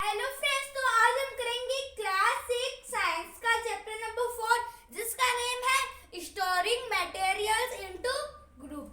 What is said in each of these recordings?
Hello friends, तो आज हम करेंगे क्लास 6 साइंस का चैप्टर नंबर 4 जिसका नेम है स्टोरिंग मटेरियल्स इनटू ग्रुप।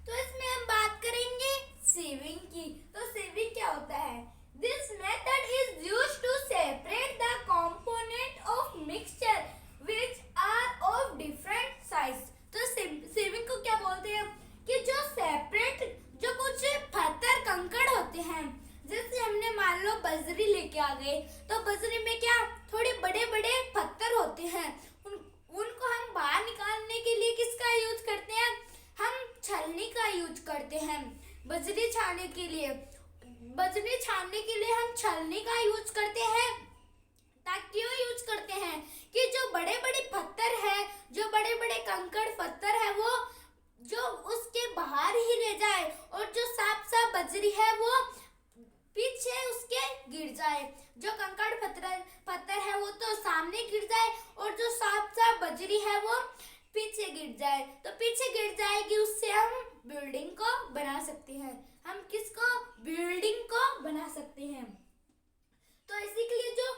तो इसमें हम बात करेंगे सीविंग की। तो सीविंग क्या होता है? This method is used to separate the component of mixture which are of different size. तो सीविंग को क्या बोलते हैं कि जो सेपरेट जो कुछ पत्थर कंकड़ होते हैं, जैसे हमने मान लो बजरी लेके आ गए, तो बजरी में क्या थोड़े बड़े बड़े पत्थर होते हैं, उनको हम बाहर निकालने के लिए किसका यूज करते हैं? हम छलनी का यूज करते हैं। बजरी छानने के लिए हम छलनी का यूज करते हैं। ताकि क्यों यूज करते हैं कि जो बड़े बड़े पत्थर है, जो बड़े बड़े कंकड़ पत्थर है, वो जो उसके बाहर ही रह जाए और जो साफ साफ बजरी है वो पीछे उसके गिर जाए। जो कंकड़ पत्थर है वो तो सामने गिर जाए और जो साफ साफ बजरी है वो पीछे गिर जाए। तो पीछे गिर जाएगी, उससे हम बिल्डिंग को बना सकते हैं। हम किसको? बिल्डिंग को बना सकते हैं। तो इसी के लिए जो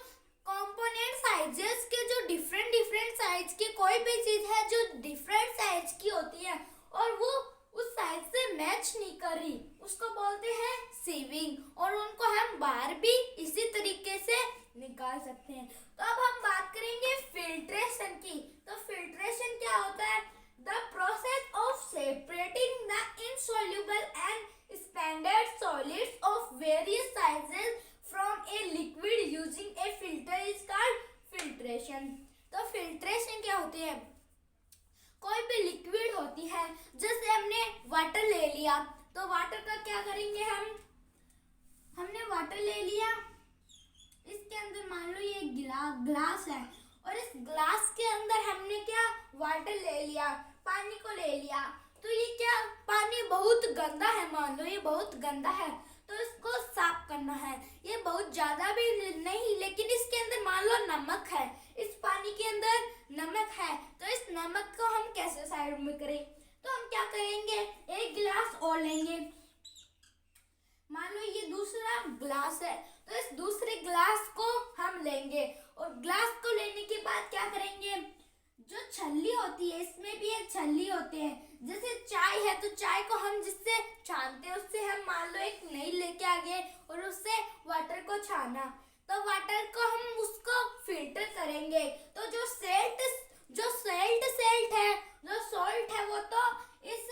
कंपोनेंट साइजेस के जो डिफरेंट साइज के कोई भी चीज है जो डिफरेंट साइज की होती है और वो उस साइज से मैच नहीं कर रही, उसको बोलते हैं सीविंग, और उनको हम बाहर भी इसी तरीके से निकाल सकते हैं। तो अब हम बात करेंगे फिल्ट्रेशन की। तो फिल्ट्रेशन क्या होता है? The process of separating the insoluble and standard solids of various sizes from a liquid using A filter is called filtration. तो फिल्ट्रेशन क्या होती है? कोई भी लिक्विड होती है, जैसे हमने वाटर ले लिया, तो वाटर का क्या करेंगे? हमने वाटर ले लिया, इसके अंदर मान लो ये ग्लास है, और इस ग्लास के अंदर हमने क्या वाटर ले लिया, पानी को ले लिया। तो ये क्या पानी बहुत गंदा है, मान लो ये बहुत गंदा है, तो इसको साफ करना है। ये बहुत ज्यादा भी नहीं, लेकिन इसके अंदर मान लो नमक है, इस पानी के अंदर नमक है, तो इस नमक को हम कैसे साइड में करें? तो हम क्या करेंगे? एक गिलास और लेंगे, मान लो ये दूसरा ग्लास है, तो इस दूसरे ग्लास को हम लेंगे, और ग्लास को लेने के बाद क्या करेंगे? जो छल्ली होती है, इसमें भी एक छल्ली होती है, जैसे चाय है, तो चाय को हम जिससे छानते हैं, उससे हम मान लो एक नई लेके आ गए और उससे वाटर को छाना, तो वाटर को हम उसको फिल्टर करेंगे। तो जो सॉल्ट है वो तो इस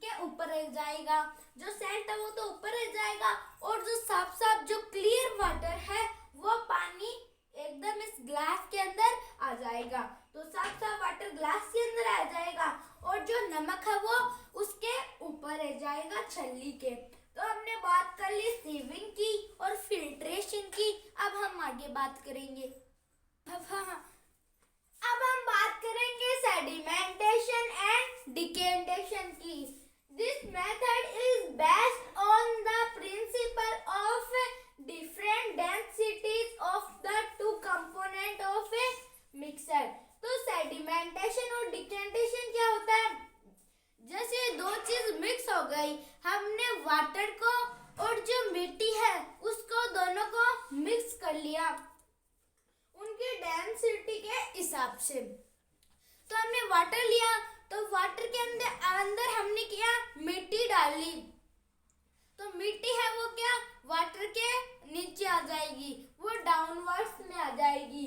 के ऊपर रह जाएगा, जो सेंट है वो तो ऊपर रह जाएगा, और जो साफ जो क्लियर वाटर है वो पानी एकदम इस ग्लास के अंदर आ जाएगा। तो साफ वाटर ग्लास के अंदर आ जाएगा, और जो नमक है वो उसके ऊपर रह जाएगा छल्ली के। तो हमने बात कर ली सीविंग की और फिल्ट्रेशन की। अब हम आगे बात करेंगे अब हम बात करेंगे सेडिमेंटेशन एंड डिकेंटेशन की। This method is based on the principle of different densities of the two component of a mixture। तो सेडिमेंटेशन और डिकेंटेशन क्या होता है? जैसे दो चीज मिक्स हो गई, हमने वाटर को और जो मिट्टी है उसको दोनों को मिक्स कर लिया उनकी डेंसिटी के हिसाब से। तो हमने वाटर लिया, तो वाटर के अंदर हमने क्या मिट्टी डाली, तो मिट्टी है वो क्या वाटर के नीचे आ जाएगी, वो डाउनवर्ड्स में आ जाएगी।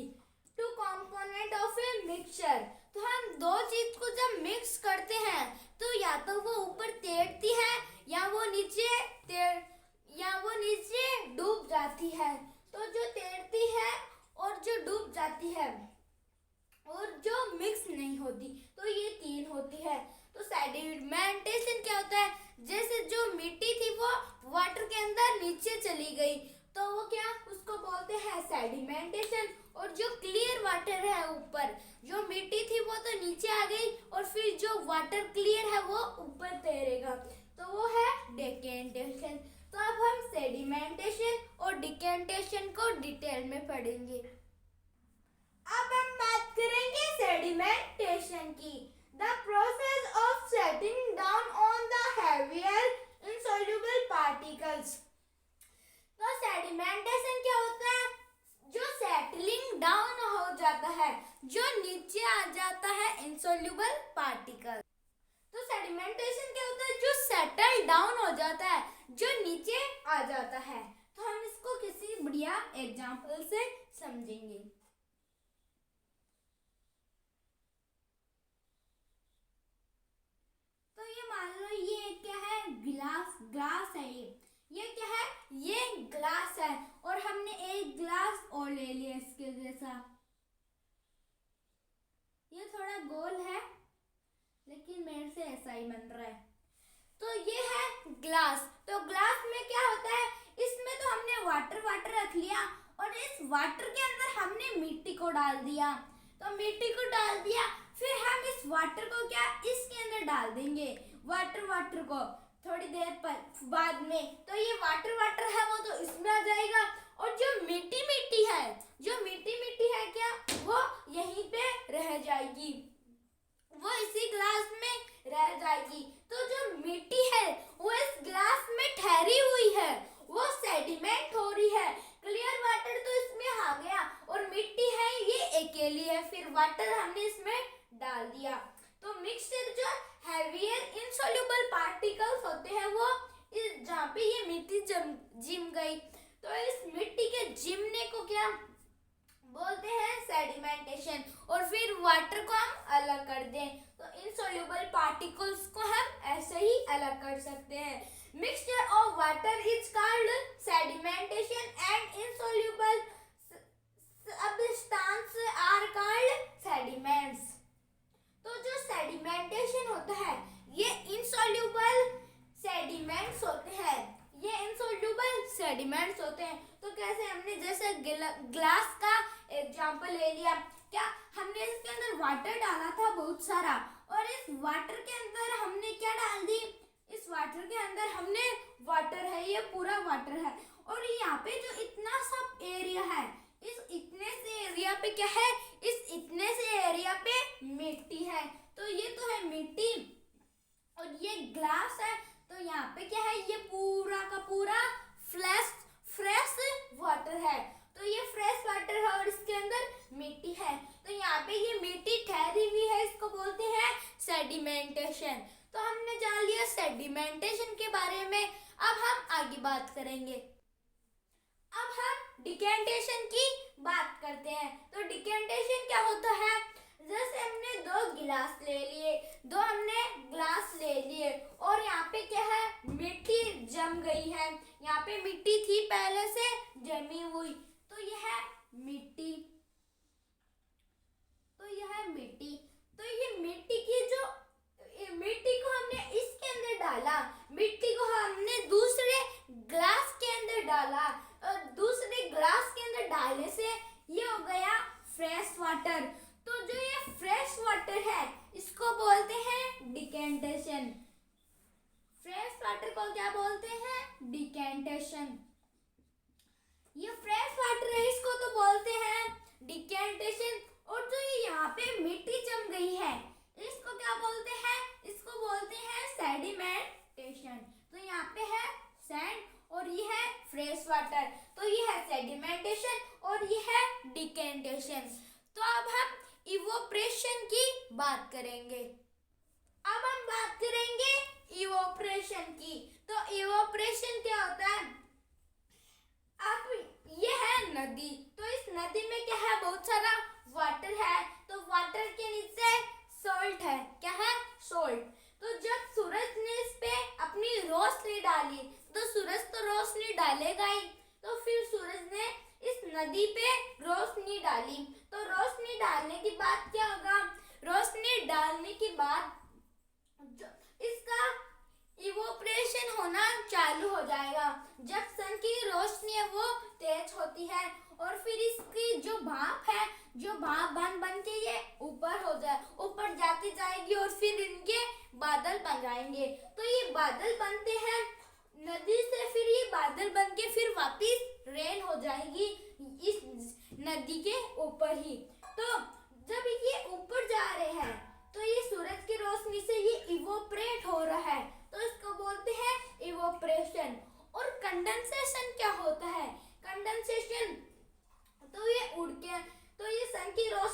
Two component of a mixture. तो हम दो चीज को जब मिक्स करते हैं तो या तो वो ऊपर तैरती है या वो नीचे डूब जाती है। तो जो तैरती है और जो डूब जाती है और जो मिक्स नहीं होती, तो ये तीन होती है। तो सेडिमेंटेशन क्या होता है? जैसे जो मिट्टी थी वो वाटर के अंदर नीचे चली गई, तो वो क्या उसको बोलते हैं सेडिमेंटेशन। और जो क्लियर वाटर है ऊपर, जो मिट्टी थी वो तो नीचे आ गई और फिर जो वाटर क्लियर है वो ऊपर तैरेगा, तो वो है डिकेंटेशन। तो अब हम सेडिमेंटेशन और डिकेंटेशन को डिटेल में पढ़ेंगे। अब हम बात करेंगे सेडिमेंटेशन की। The process of setting down on the heavier insoluble particles. तो सेडिमेंटेशन क्या जाता है, जो नीचे आ जाता है इनसॉल्युबल पार्टिकल। तो सेडिमेंटेशन क्या होता है? जो सेटल डाउन हो जाता है, जो नीचे आ जाता है। तो हम इसको किसी बढ़िया एग्जांपल से समझेंगे। तो ये मान लो ये क्या है? ग्लास है। ये क्या है? ये ग्लास है और हमने एक ग्लास और ले लिया इसके जैसा। ये थोड़ा गोल है लेकिन मेरे से ऐसा ही बन रहा है। तो ये है ग्लास। तो ग्लास में क्या होता है? इसमें तो हमने वाटर रख लिया और इस वाटर के अंदर हमने मिट्टी को डाल दिया। तो मिट्टी को डाल दिया, फिर हम इस वाटर को क्या इसके अंदर डाल देंगे, वाटर को थोड़ी देर पर बाद में। तो ये वाटर है वो तो इसमें आ जाएगा और जो मिट्टी है क्या, वो यहीं पे रह जाएगी, वो इसी ग्लास में रह जाएगी। तो जो मिट्टी है वो इस ग्लास में ठहरी हुई है, वो सेडिमेंट हो रही है। क्लियर वाटर तो इसमें आ गया और मिट्टी है ये अकेली है, फिर वाटर हमने इसमें डाल दिया। तो मिक्सचर जो हेवियर इनसॉल्युबल पार्टिकल्स होते हैं वो जहाँ पे ये मिट्टी जिम गई, तो इस मिट्टी के जिमने को क्या बोलते हैं? सेडिमेंटेशन। और फिर वाटर को हम अलग कर दें तो इनसॉल्युबल पार्टिकल्स को हम ऐसे ही अलग कर सकते हैं। Mixture of water is called sedimentation and insoluble substance are called sediments. तो जो सेडिमेंटेशन होता है ये इनसॉल्युबल सेडिमेंट्स होते हैं, तो कैसे? हमने जैसे ग्लास का एग्जांपल ले लिया, क्या हमने इसके अंदर वाटर डाला था बहुत सारा और इस वाटर के अंदर हमने क्या डाल दी? इस वाटर के अंदर हमने वाटर है, ये पूरा वाटर है और यहाँ पे जो इतना सा एरिया है, इस इतने से एरिया पे क्या है? इस इतने से एरिया पे मिट्टी है। तो ये तो है मिट्टी और ये ग्लास है। तो यहाँ पे क्या है? ये पूरा का पूरा फ्रेश वाटर है। तो ये फ्रेश वाटर है और इसके अंदर मिट्टी है। तो यहाँ पे ये मिट्टी ठहरी हुई है, इसको बोलते हैं सेडिमेंटेशन। तो हमने जान लिया सेडिमेंटेशन के बारे में। अब हम आगे बात करेंगे। अब हम डिकेंटेशन की बात करते हैं। तो डिकेंटेशन क्या होता है? जैसे हमने दो हमने ग्लास ले लिए और यहाँ पे क्या है? मिट्टी जम गई है। यहाँ पे मिट्टी थी पहले से जमी हुई, तो यह है मिट्टी। तो ये मिट्टी को हमने इसके अंदर डाला, मिट्टी को हमने दूसरे ग्लास के अंदर डाला और दूसरे ग्लास के अंदर डालने से ये हो गया फ्रेश वाटर। तो जो ये फ्रेश वाटर है इसको बोलते हैं डिकेंटेशन। फ्रेश वाटर को क्या बोलते हैं? डिकेंटेशन। ये फ्रेश वाटर है इसको तो बोलते हैं डिकेंटेशन। और जो ये यहाँ पे मिट्टी जम गई है इसको क्या बोलते हैं? इसको बोलते हैं सेडिमेंटेशन। तो यहाँ पे है सैंड और ये है फ्रेश वाटर, तो ये है सेडिमेंटेशन और ये है डिकेंटेशन। तो अब हम इवोपरेशन की बात करेंगे। अब हम बात करेंगे इवोपरेशन की। तो इवोपरेशन क्या होता है? अब ये है नदी, तो इस नदी में क्या है? बहुत सारा वाटर है। तो वाटर के नीचे सॉल्ट है। क्या है? सॉल्ट। तो जब सूरज ने इस पे अपनी रोशनी डाली, तो सूरज तो रोशनी डालेगा ही, तो फिर सूरज ने इस नदी पे रोशनी डाली। तो रोशनी डालने के बाद क्या होगा? रोशनी डालने के बाद इसका इवोपरेशन होना चालू हो जाएगा। जब सन की रोशनी है वो तेज होती है और फिर इसकी जो भाप है, जो भाप बन के ये ऊपर जाती जाएगी और फिर इनके बादल बन जाएंगे। तो ये बादल बनते हैं नदी से, फिर ये बादल बन के फिर वापिस रेन हो जाएगी इस नदी के ऊपर ही। तो जब ये ऊपर जा रहे हैं तो ये सूरज की रोशनी से ये इवोपरेट हो रहा है, तो इसको बोलते हैं इवोपरेशन। और कंडेंसेशन क्या होता है? कंडेंसेशन तो ये सन की रोशनी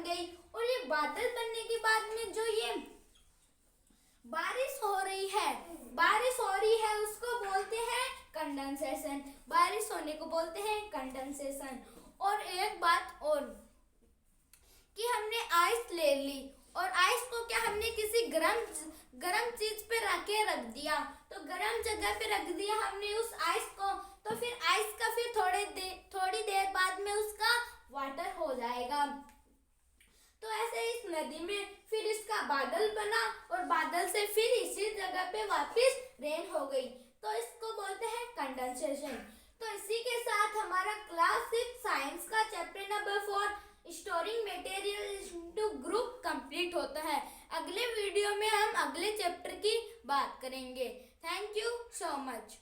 गई, और ये बादल बनने के बाद में जो ये बारिश हो रही है उसको बोलते हैं कंडेंसेशन। बारिश होने को बोलते हैं कंडेंसेशन। और एक बात और कि हमने आइस ले ली और आइस को क्या हमने किसी गरम चीज पे रख दिया, तो गरम जगह पे रख दिया हमने उस आइस को, तो फिर आइस का फिर थोड़ी देर बाद में उसका वाटर हो जाएगा। तो ऐसे इस नदी में फिर इसका बादल बना और बादल से फिर इसी जगह पे वापस रेन हो गई, तो इसको बोलते हैं कंडेंसेशन। तो इसी के साथ हमारा क्लास 6 साइंस का chapter number 4 storing material into group complete होता है। अगले वीडियो में हम अगले चैप्टर की बात करेंगे। Thank you so much.